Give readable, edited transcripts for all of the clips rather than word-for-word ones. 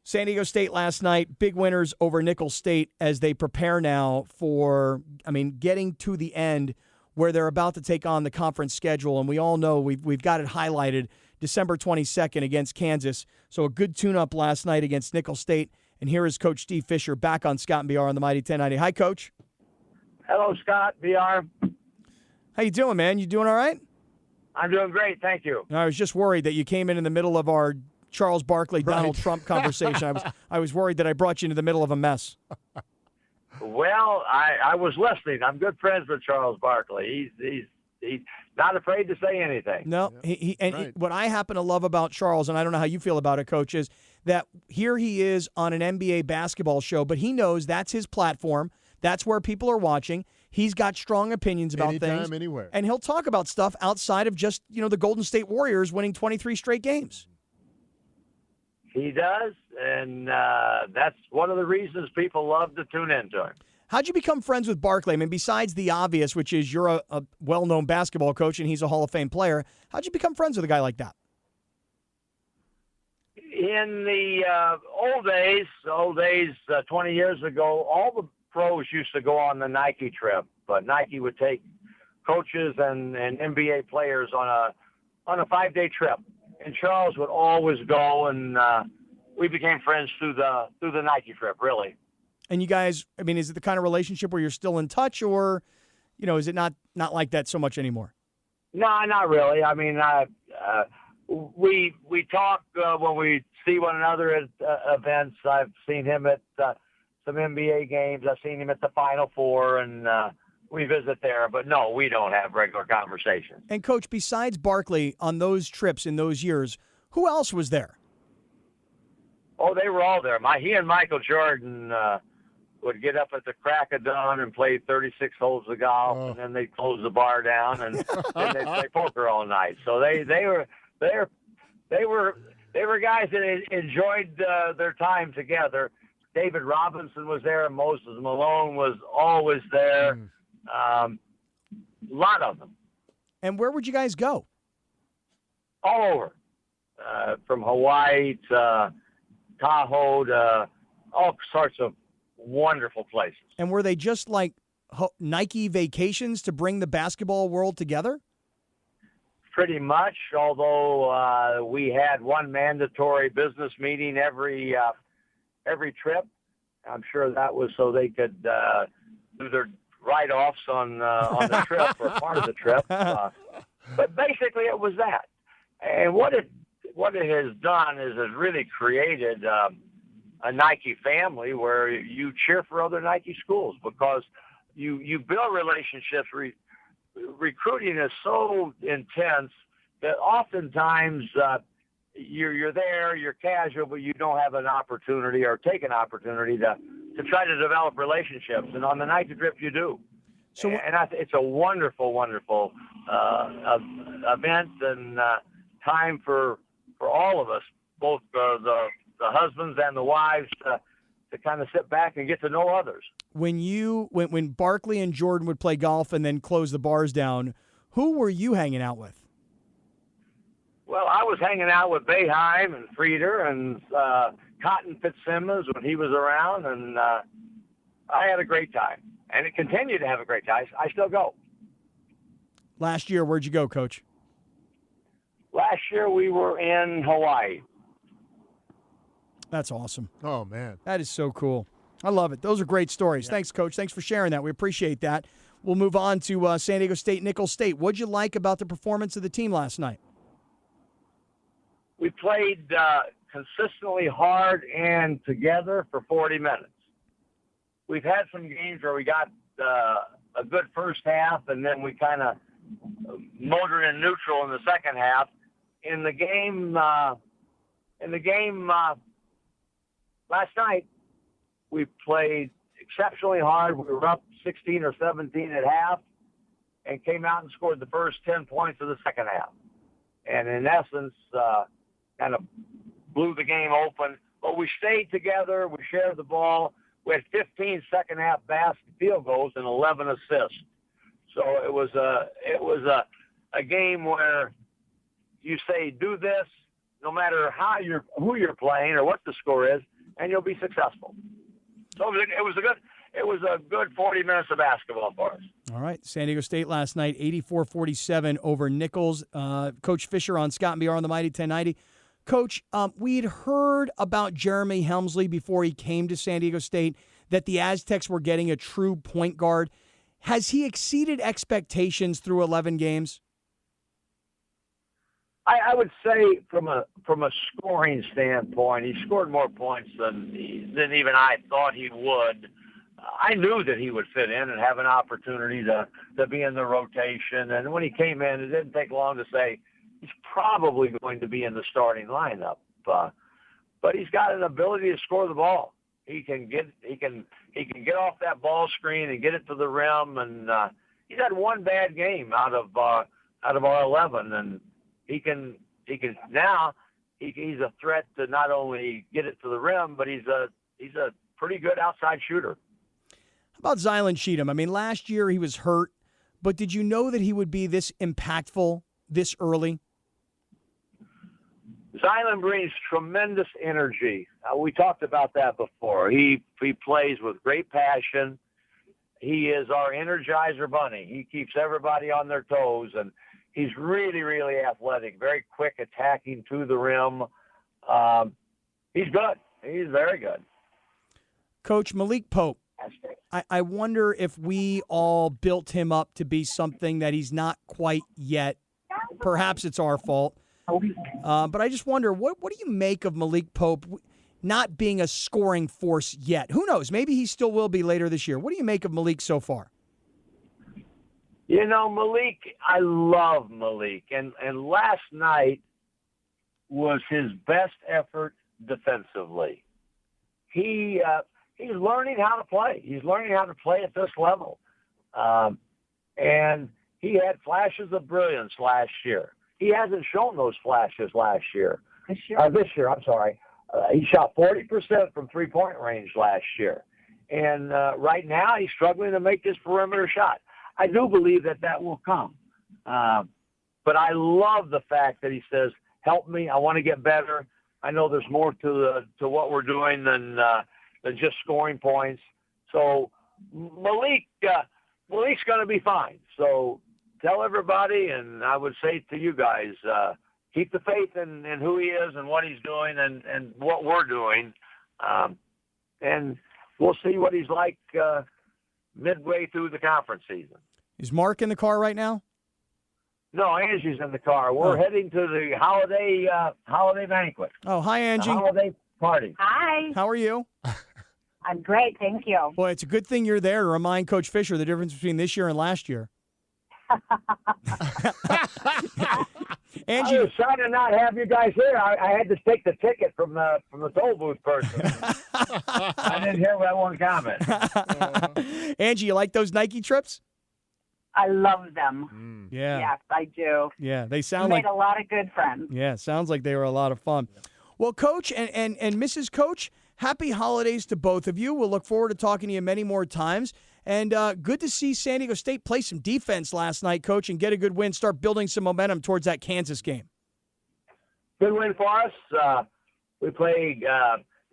San Diego State last night, big winners over Nicholls State as they prepare now for, getting to the end where they're about to take on the conference schedule. And we all know we've got it highlighted, December 22nd against Kansas. So a good tune-up last night against Nicholls State. And here is Coach Steve Fisher back on Scott and BR on the Mighty 1090. Hi, Coach. Hello, Scott, BR. How you doing, man? You doing all right? I'm doing great, thank you. I was just worried that you came in the middle of our Charles Barkley, Donald Trump conversation. I was worried that I brought you into the middle of a mess. Well, I was listening. I'm good friends with Charles Barkley. He's not afraid to say anything. No, what I happen to love about Charles, and I don't know how you feel about it, Coach, is that here he is on an NBA basketball show, but he knows that's his platform. That's where people are watching. He's got strong opinions about things. Anywhere. And he'll talk about stuff outside of just, the Golden State Warriors winning 23 straight games. He does, and that's one of the reasons people love to tune into him. How'd you become friends with Barkley? Besides the obvious, which is you're a well-known basketball coach and he's a Hall of Fame player, how'd you become friends with a guy like that? In the old days, 20 years ago, all the pros used to go on the Nike trip, but Nike would take coaches and NBA players on a 5-day trip, and Charles would always go, and we became friends through the Nike trip, really. And you guys, is it the kind of relationship where you're still in touch, or is it not like that so much anymore? No, not really. We talk when we see one another at events. I've seen him at some NBA games. I've seen him at the Final Four, and we visit there. But no, we don't have regular conversations. And, Coach, besides Barkley on those trips in those years, who else was there? Oh, they were all there. He and Michael Jordan would get up at the crack of dawn and play 36 holes of golf, and then they'd close the bar down, and then they'd play poker all night. So they were guys that enjoyed their time together. David Robinson was there. Moses Malone was always there. A lot of them. And where would you guys go? All over, from Hawaii to Tahoe to all sorts of wonderful places. And were they just like Nike vacations to bring the basketball world together? Pretty much, although we had one mandatory business meeting every trip. I'm sure that was so they could do their write-offs on the trip or part of the trip. But basically, it was that. And what it has done is it really created a Nike family where you cheer for other Nike schools because you build relationships. Recruiting is so intense that oftentimes you're there, you're casual, but you don't have an opportunity or take an opportunity to try to develop relationships. And on the Nike trip, you do. So, and it's a wonderful, wonderful event and time for all of us, both the husbands and the wives, to kind of sit back and get to know others. When Barkley and Jordan would play golf and then close the bars down, who were you hanging out with? Well, I was hanging out with Boeheim and Frieder and Cotton Fitzsimmons when he was around, and I had a great time. And it continued to have a great time. I still go. Last year, where'd you go, Coach? Last year, we were in Hawaii. That's awesome. Oh, man. That is so cool. I love it. Those are great stories. Yeah. Thanks, Coach. Thanks for sharing that. We appreciate that. We'll move on to San Diego State, Nicholls State. What'd you like about the performance of the team last night? We played consistently hard and together for 40 minutes. We've had some games where we got a good first half, and then we kind of motored in neutral in the second half. In the game last night, we played exceptionally hard. We were up 16 or 17 at half and came out and scored the first 10 points of the second half. And in essence, kind of blew the game open. But we stayed together. We shared the ball. We had 15 second-half basket field goals and 11 assists. So it was a game where you say, do this, no matter who you're playing or what the score is, and you'll be successful. So it was a good 40 minutes of basketball for us. All right, San Diego State last night, 84-47 over Nichols. Coach Fisher on Scott and BR on the Mighty 1090. Coach, we'd heard about Jeremy Helmsley before he came to San Diego State, that the Aztecs were getting a true point guard. Has he exceeded expectations through 11 games? I would say from a scoring standpoint, he scored more points than even I thought he would. I knew that he would fit in and have an opportunity to be in the rotation. And when he came in, it didn't take long to say he's probably going to be in the starting lineup. But he's got an ability to score the ball. He can get off that ball screen and get it to the rim. And he's had one bad game out of our 11, and he's a threat to not only get it to the rim, but he's a pretty good outside shooter. How about Zylan Cheatham? I mean, last year he was hurt, but did you know that he would be this impactful this early? Zylan brings tremendous energy. We talked about that before. He plays with great passion. He is our Energizer Bunny. He keeps everybody on their toes, and he's really, really athletic, very quick attacking to the rim. He's good. He's very good. Coach, Malik Pope, I wonder if we all built him up to be something that he's not quite yet. Perhaps it's our fault. But I just wonder, what do you make of Malik Pope not being a scoring force yet? Who knows? Maybe he still will be later this year. What do you make of Malik so far? You know, Malik, I love Malik. And last night was his best effort defensively. He's learning how to play. He's learning how to play at this level. And he had flashes of brilliance last year. He hasn't shown those flashes last year. This year, I'm sorry. He shot 40% from three-point range last year. And right now he's struggling to make his perimeter shot. I do believe that will come. But I love the fact that he says, help me, I want to get better. I know there's more to what we're doing than just scoring points. So Malik's going to be fine. So tell everybody, and I would say to you guys, keep the faith in who he is and what he's doing and what we're doing. And we'll see what he's like midway through the conference season. Is Mark in the car right now? No, Angie's in the car. We're heading to the holiday banquet. Oh, hi, Angie. The holiday party. Hi. How are you? I'm great, thank you. Boy, it's a good thing you're there to remind Coach Fisher the difference between this year and last year. Angie, I was trying to not have you guys here. I had to take the ticket from the toll booth person. I didn't hear that one comment. Angie, you like those Nike trips? I love them. Yeah. Yes, I do. Yeah, they sound Made a lot of good friends. Yeah, sounds like they were a lot of fun. Well, Coach and Mrs. Coach, happy holidays to both of you. We'll look forward to talking to you many more times. And good to see San Diego State play some defense last night, Coach, and get a good win, start building some momentum towards that Kansas game. Good win for us. We play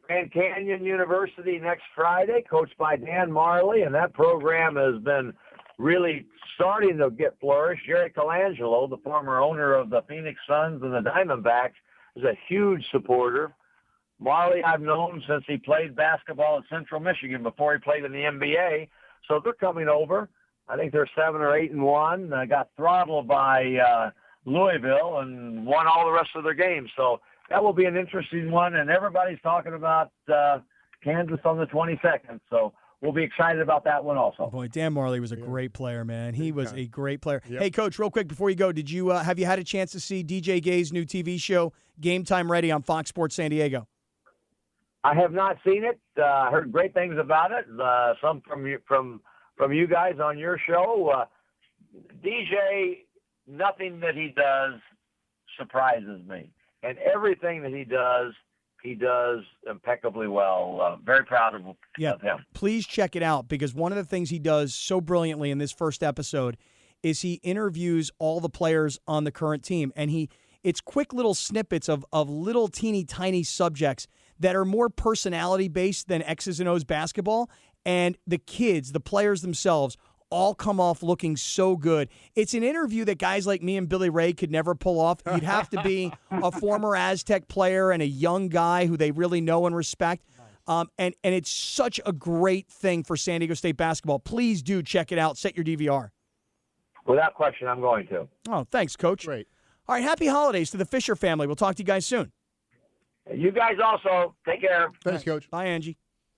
Grand Canyon University next Friday, coached by Dan Marley, and that program has been really starting to get flourished. Jerry Colangelo, the former owner of the Phoenix Suns and the Diamondbacks, is a huge supporter. Marley I've known since he played basketball at Central Michigan before he played in the NBA. So they're coming over. I think they're 7 or 8-1. Got throttled by Louisville and won all the rest of their games. So that will be an interesting one. And everybody's talking about Kansas on the 22nd. So we'll be excited about that one also. Boy, Dan Marley was a great player, man. He was a great player. Yep. Hey, Coach, real quick before you go, did you have you had a chance to see DJ Gay's new TV show, Game Time Ready, on Fox Sports San Diego? I have not seen it. I heard great things about it. Some from you guys on your show. DJ, nothing that he does surprises me, and everything that he does impeccably well. Very proud of him. Please check it out, because one of the things he does so brilliantly in this first episode is he interviews all the players on the current team, and it's quick little snippets of little teeny tiny subjects that are more personality-based than X's and O's basketball, and the kids, the players themselves, all come off looking so good. It's an interview that guys like me and Billy Ray could never pull off. You'd have to be a former Aztec player and a young guy who they really know and respect. And it's such a great thing for San Diego State basketball. Please do check it out. Set your DVR. Without question, I'm going to. Oh, thanks, Coach. Great. All right, happy holidays to the Fisher family. We'll talk to you guys soon. You guys also. Take care. Thanks, Coach. Bye, Angie.